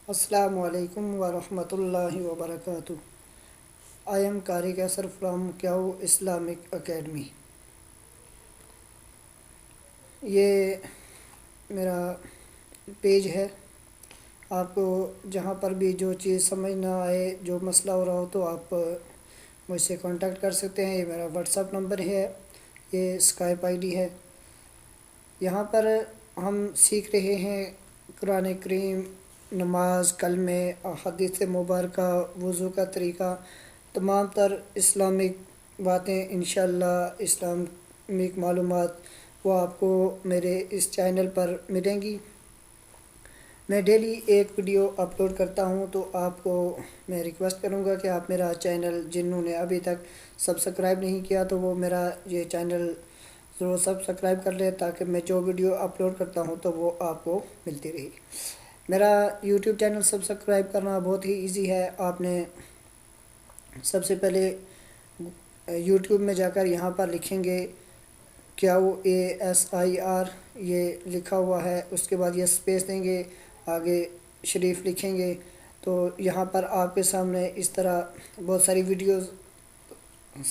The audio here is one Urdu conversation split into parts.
السلام علیکم ورحمۃ اللہ وبرکاتہ. I am Qari Kaisar from Kyau Islamic Academy. یہ میرا پیج ہے. آپ کو جہاں پر بھی جو چیز سمجھ نہ آئے، جو مسئلہ ہو رہا ہو، تو آپ مجھ سے کانٹیکٹ کر سکتے ہیں. یہ میرا واٹس ایپ نمبر ہے، یہ اسکائپ آئی ڈی ہے. یہاں پر ہم سیکھ رہے ہیں قرآن کریم، نماز، کلمے، حدیث مبارکہ، وضو کا طریقہ، تمام تر اسلامک باتیں. انشاءاللہ اسلامک معلومات وہ آپ کو میرے اس چینل پر ملیں گی. میں ڈیلی ایک ویڈیو اپلوڈ کرتا ہوں، تو آپ کو میں ریکویسٹ کروں گا کہ آپ میرا چینل، جنہوں نے ابھی تک سبسکرائب نہیں کیا تو وہ میرا یہ چینل ضرور سبسکرائب کر لیں، تاکہ میں جو ویڈیو اپلوڈ کرتا ہوں تو وہ آپ کو ملتی رہے. میرا یوٹیوب چینل سبسکرائب کرنا بہت ہی ایزی ہے. آپ نے سب سے پہلے یوٹیوب میں جا کر یہاں پر لکھیں گے QASIR، یہ لکھا ہوا ہے. اس کے بعد یہ اسپیس دیں گے، آگے شریف لکھیں گے، تو یہاں پر آپ کے سامنے اس طرح بہت ساری ویڈیوز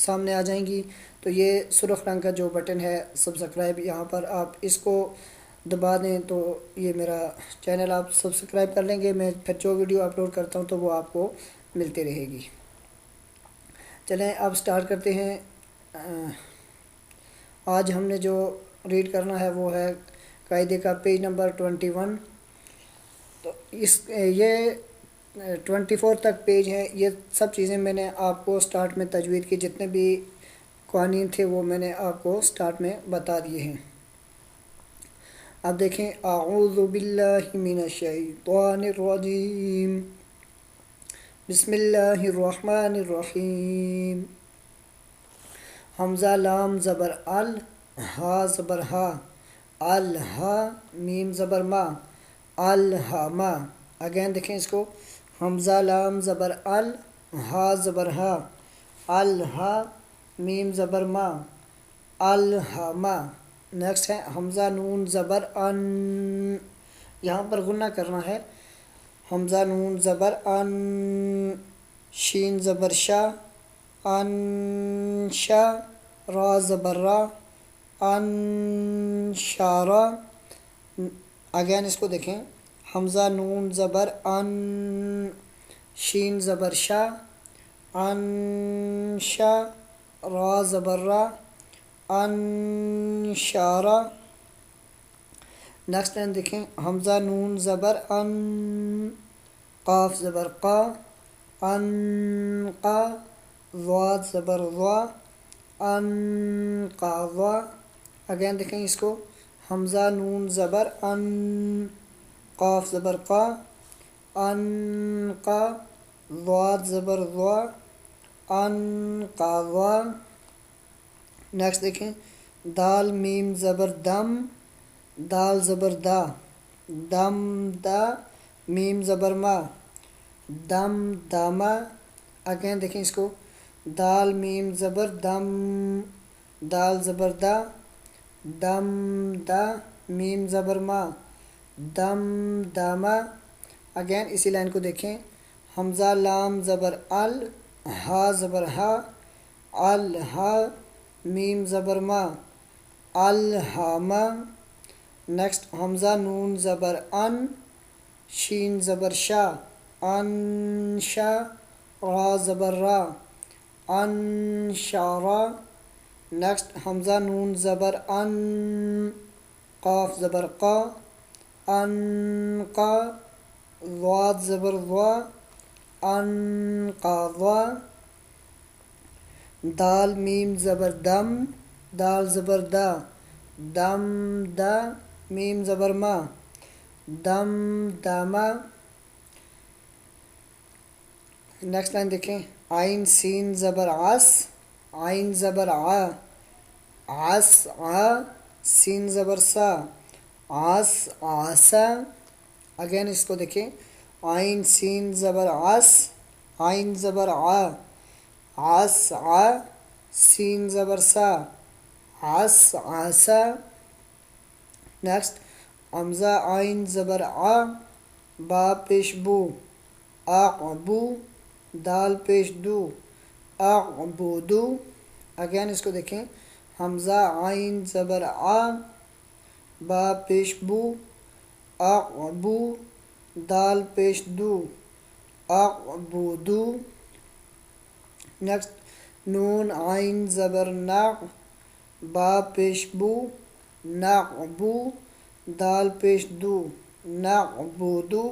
سامنے آ جائیں گی. تو یہ سرخ رنگ کا جو بٹن ہے سبسکرائب، یہاں پر آپ اس کو دبا دیں تو یہ میرا چینل آپ سبسکرائب کر لیں گے. میں پھر جو ویڈیو اپلوڈ کرتا ہوں تو وہ آپ کو ملتی رہے گی. چلیں اب سٹارٹ کرتے ہیں. آج ہم نے جو ریڈ کرنا ہے وہ ہے قاعدے کا پیج نمبر 21. تو یہ 24 تک پیج ہے. یہ سب چیزیں میں نے آپ کو سٹارٹ میں تجوید کی جتنے بھی قوانین تھے وہ میں نے آپ کو سٹارٹ میں بتا دیے ہیں. اب دیکھیں، اعوذ باللہ من الشیطان الرجیم، بسم اللہ الرحمن الرحیم. حمزہ لام زبر ال، ہا زبر ہا، الہا میم زبر ما، الہما. اگین دیکھیں اس کو، حمزہ لام زبر ال، ہا زبر ہا، الہا میم زبر ما، الہما. نیکسٹ ہے حمزہ نون زبر ان، یہاں پر غنہ کرنا ہے. حمزہ نون زبر ان، شین زبر شا، انشا، را زبر را، انشارا. اگین اس کو دیکھیں، حمزہ نون زبر ان، شین زبر شا، انشا، را زبر را، انشارا. نیکسٹ لائن دیکھیں، حمزہ نون زبر ان، قاف زبر قا، انقا، ضاد زبر ضا، انقاضا. اگین دیکھیں اس کو، حمزہ نون زبر ان، قاف زبر قا، انقا، ضاد زبر ضا، انقاضا. نیکسٹ دیکھیں، دال میم زبر دم، دال زبر دا، دم دا، میم زبر ما، دم داما. اگین دیکھیں اس کو، دال میم زبر دم، دال زبر دا، دم دا، میم زبر ما، دم داما. اگین اسی لائن کو دیکھیں، حمزہ لام زبر ال، ہا زبر ہا، الہا میم زبر ما، الہاما. نیکسٹ حمزہ نون زبر ان، شین زبر شا، انشا، را زبر را، انشارا. نیکسٹ حمزہ نون زبر ان، قاف زبر قا، انقا، ضاد زبر ضا، انقاضا. دال میم زبر دم، دال زبر دا، دم دا، میم زبر ما، دم داما. نیکسٹ لائن دیکھیں، عین سین زبر عس، عین زبر ع، عس ع، سین زبر سا، عس عسا. اگین اس کو دیکھیں، عین سین زبر عس، عین زبر ع، عس ع، سین زبر سا، عس عسا. نیکسٹ حمزہ عین زبر ع، با پیش بو اعبو، دال پیش دو اعبدو. اگین اس کو دیکھیں، حمزہ عین زبر آ، با پیش بو اعبو، دال پیش دو اعبدو. نیکسٹ نون عین زبر نا، با پیش بو نعبو، دال پیش دو نعبدو.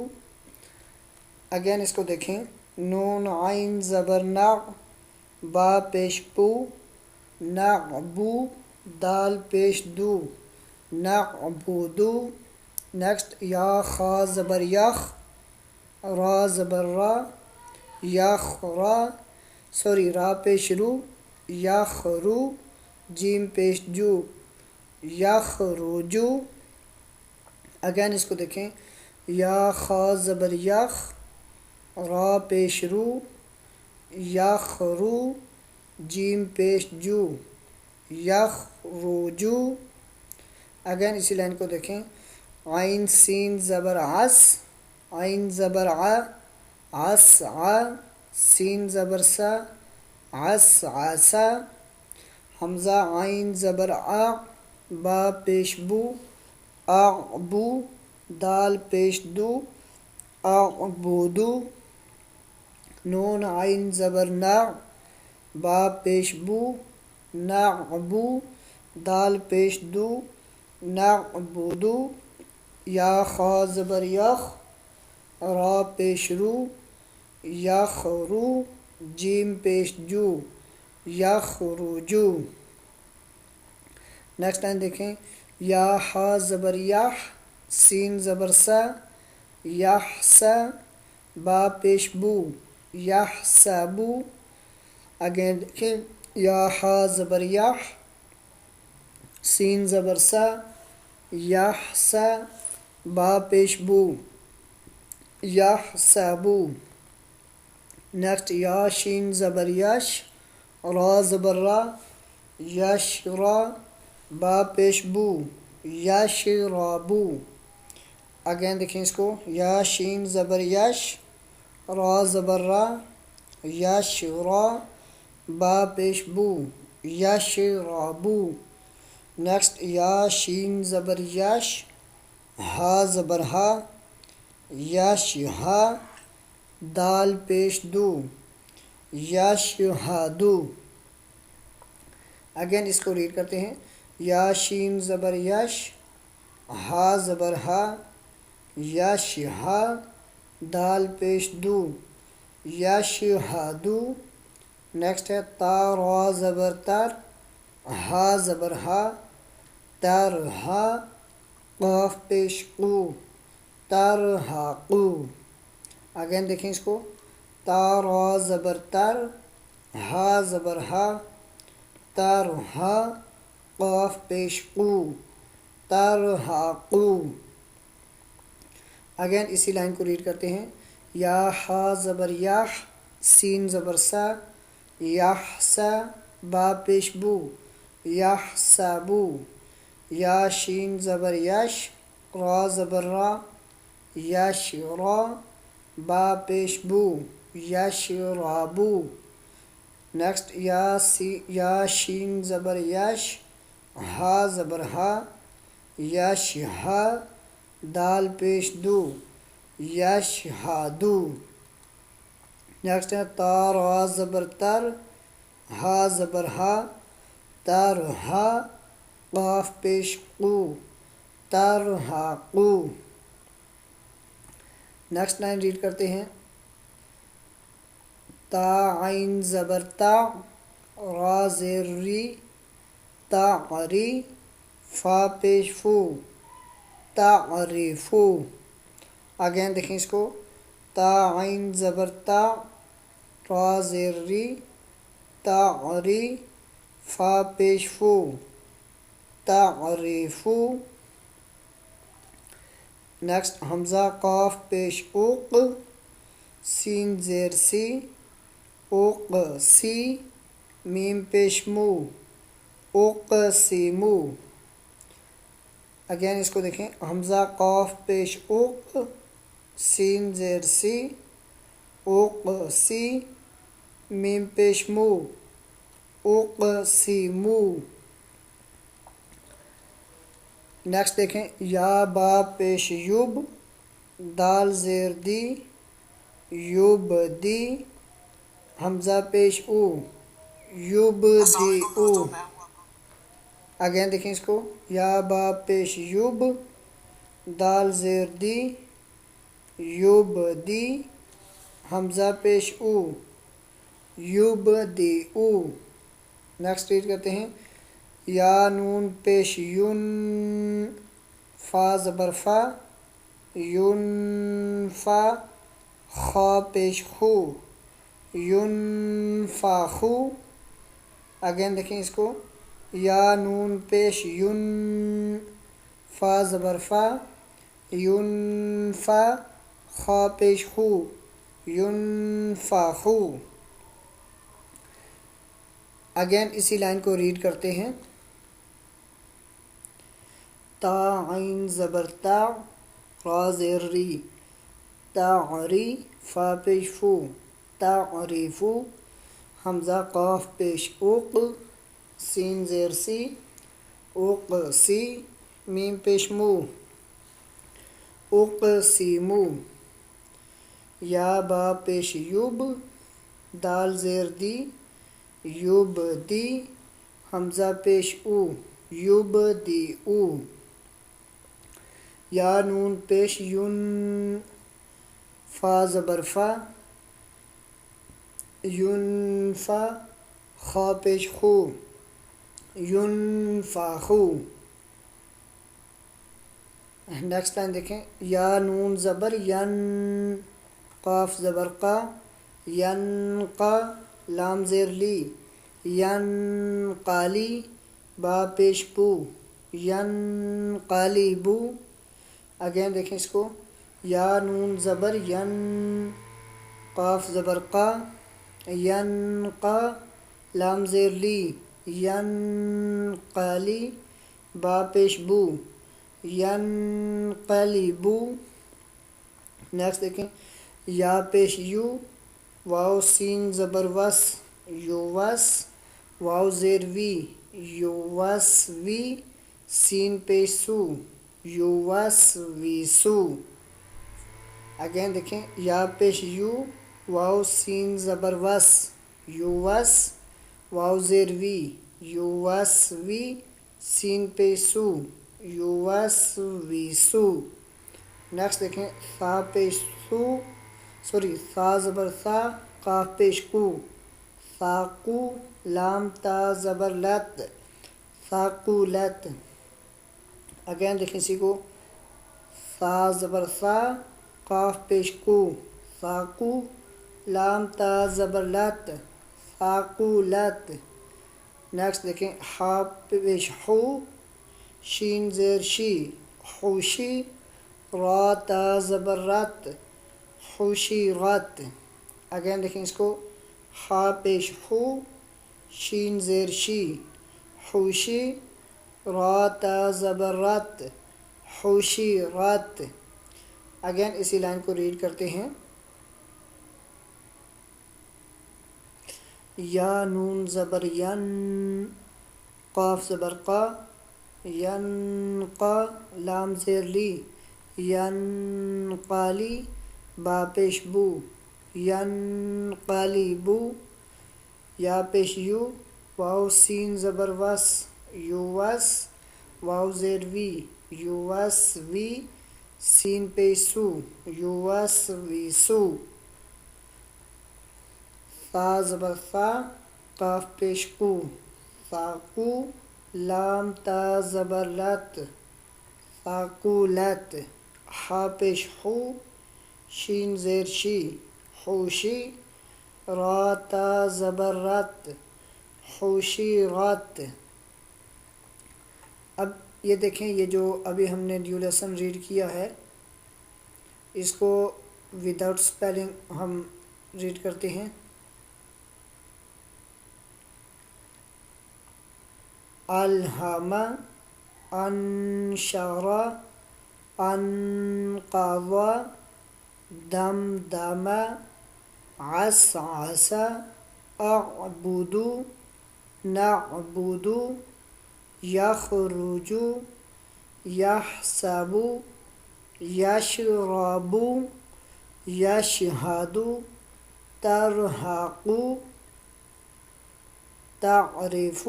اگین اس کو دیکھیں، نون عین زبر نا، با پیش بو نعبو، دال پیش دو نعبدو. نیکسٹ یا خا زبر یخ، را زبر را، یخ را، را پیش رو یخ رو، جیم پیش جو یخ روجو. اگین اس کو دیکھیں، یا خا زبر یخ، را پیش رو یخ رو، جیم پیش جو یخ روجو. اگین اسی لائن کو دیکھیں، عین سین زبر عس، عین زبر ع، عس ع، سین زبر سا، عس عسا. حمزہ عین زبر آ، با پیش بو اعبو، دال پیش دو اعبدو. نون عین زبر نا، با پیش بو نعبو، دال پیش دو نعبدو. یا خا زبر یخ، را پیش رو یخ رو، جیم پیش جو یخ روجو. نیکسٹ لائن دیکھیں، یا حا زبر یح، سین زبر سا، یح سا، با پیش بو یح سابو. اگین دیکھیں، یا حا زبر یح، سین زبر سا، یح سا، با پیش بو یح سابو. نیکسٹ یا شین زبر یش، را زبر را، یش را، با پیش بو یش رابو. اگین دیکھیں اس کو، یا شین زبر یش، را زبر را، یش را، با پیش بو یش رابو. نیکسٹ یا شین زبر یش، ہا زبر ہا، یش ہا، دال پیش دو یش ہادو. اگین اس کو ریڈ کرتے ہیں، یا شین زبر یش، ہا زبر ہا، یش ہا، دال پیش دو یش ہادو. نیکسٹ ہے تا را زبر تر، ہا زبر ہا، تر ہا، قاف پیش قو تر ہا قو. اگین دیکھیں اس کو، تا را زبر تر، ہا زبر ہا، تر ہا، قاف پیش قو تر ہا قو. اگین اسی لائن کو ریڈ کرتے ہیں، یا حا زبر یح، سین زبر سا، یح سا، با پیش بو یح سابو. یا شین زبر یش، را زبر را، یش را، با پیش بو یش رابو. نیکسٹ یا شین زبر یش، ہا زبر ہا، یش ہا، دال پیش دو یش ہادو. نیکسٹ ہے تا را زبر تر، ہا زبر ہا، تر ہا، قاف پیش قو تر ہا قو. نیکسٹ لائن ریڈ کرتے ہیں، تا عین زبر تا، را زیر ری، تعری، فا پیش فو تعریفو. اگین دیکھیں اس کو، تا عین زبر تا، را زیر ری، تعری، فا پیش فو تعریفو. نیکسٹ حمزہ قاف پیش اوق، سین زیر سی، اوق سی، میم پیش مو اوق سیمو. اگین اس کو دیکھیں، حمزہ قاف پیش اوق، سین زیر سی اوق سی میم پیش مو اوق سی مو. نیکسٹ دیکھیں یا با پیش یوب دال زیر دی یوب دی حمزہ پیش او یوب دی او. اگین دیکھیں اس کو یا با پیش یوب دال زیر دی یوب دی حمزہ پیش او یوب دی او. نیکسٹ ریڈ کرتے ہیں یا نون پیش یون فا زبر فا یون فا خا پیش خو یون فا خو. اگین دیکھیں اس کو یا نون پیش یون فا زبر فا یون فا خا پیش خو یون فا خو. اگین اسی لائن کو ریڈ کرتے ہیں تا عین زبر تا را زیر ری تعری فا پیش فو تعریفو حمزہ قاف پیش اوق سین زیر سی اوق سی میم پیش مو اوق سی مو. یا با پیش یوب دال زیر دی یوب دی حمزہ پیش او یوب دی او. یا نون پیش یون فا زبر فا یون فا خا پیش خو یون فا خو. نیکسٹ لائن دیکھیں یا نون زبر ین قاف زبر قا ین قا لام زیر لی ین قالی با پیش بو ین قالی بو. اگین دیکھیں اس کو یا نون زبر ین قاف زبر قا ین قا لام زیر لی ین قالی با پیش بو ین قالی بو. نیکسٹ دیکھیں یا پیش یو واو سین زبر وس یو وس واو زیر وی یو وس وی سین پیش سو یو وس وی سو. اگین دیکھیں یا پیش یو واو سین زبر وس یو وس واو زیر وی یو وس وی سین پیش سو یو وس وی سو. نیکسٹ دیکھیں سا پیش سو سا زبر سا قاف پیش کو ساقو لام تا زبر لت ساقولت. اگین دیکھیں اسی کو سا زبر سا قاف پیش کو ساقو لام تا زبر لت ساقولت. نیکسٹ دیکھیں ہا پیش حو شین زیر شی خوشی را تا زبر رت خوشی رت. اگین دیکھیں اس کو ہا پیش خو شین زیر شی خوشی را تا زبر رت خوشی رت. اگین اسی لائن کو ریڈ کرتے ہیں یا نون زبر ین قاف زبر قا ین قا لام زیر لی ین قالی با پیش بو ین قالی بو. یا پیش یو واو سین زبر وس یو وس واو زیر وی یو وس وی سین پیش سو یو وس وی سو. سا زبر سا قاف پیش کو ساقو لام تا زبر لت ساقولت. ہا پیش خو شین زیر شی خوشی را تا زبر رت خوشی رت. اب یہ دیکھیں یہ جو ابھی ہم نے نیو لیسن ریڈ کیا ہے اس کو وداؤٹ سپیلنگ ہم ریڈ کرتے ہیں. الہم انشر انقض دمدم عسعس اعبد نعبد یخرج یحسب یشرب یشہد ترحق تعرف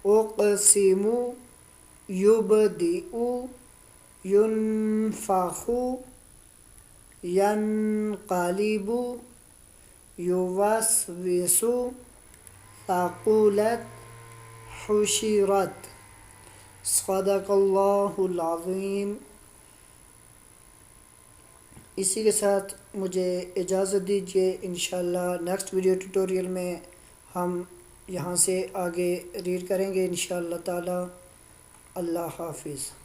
اقسم یبدئ ینفخ ینقلب یوسوس ثقلت حشرت صدق اللہ العظیم۔ اسی کے ساتھ مجھے اجازت دیجیے، انشاءاللہ نیکسٹ ویڈیو ٹیوٹوریل میں ہم یہاں سے آگے ریڈ کریں گے انشاءاللہ تعالی۔ اللہ حافظ۔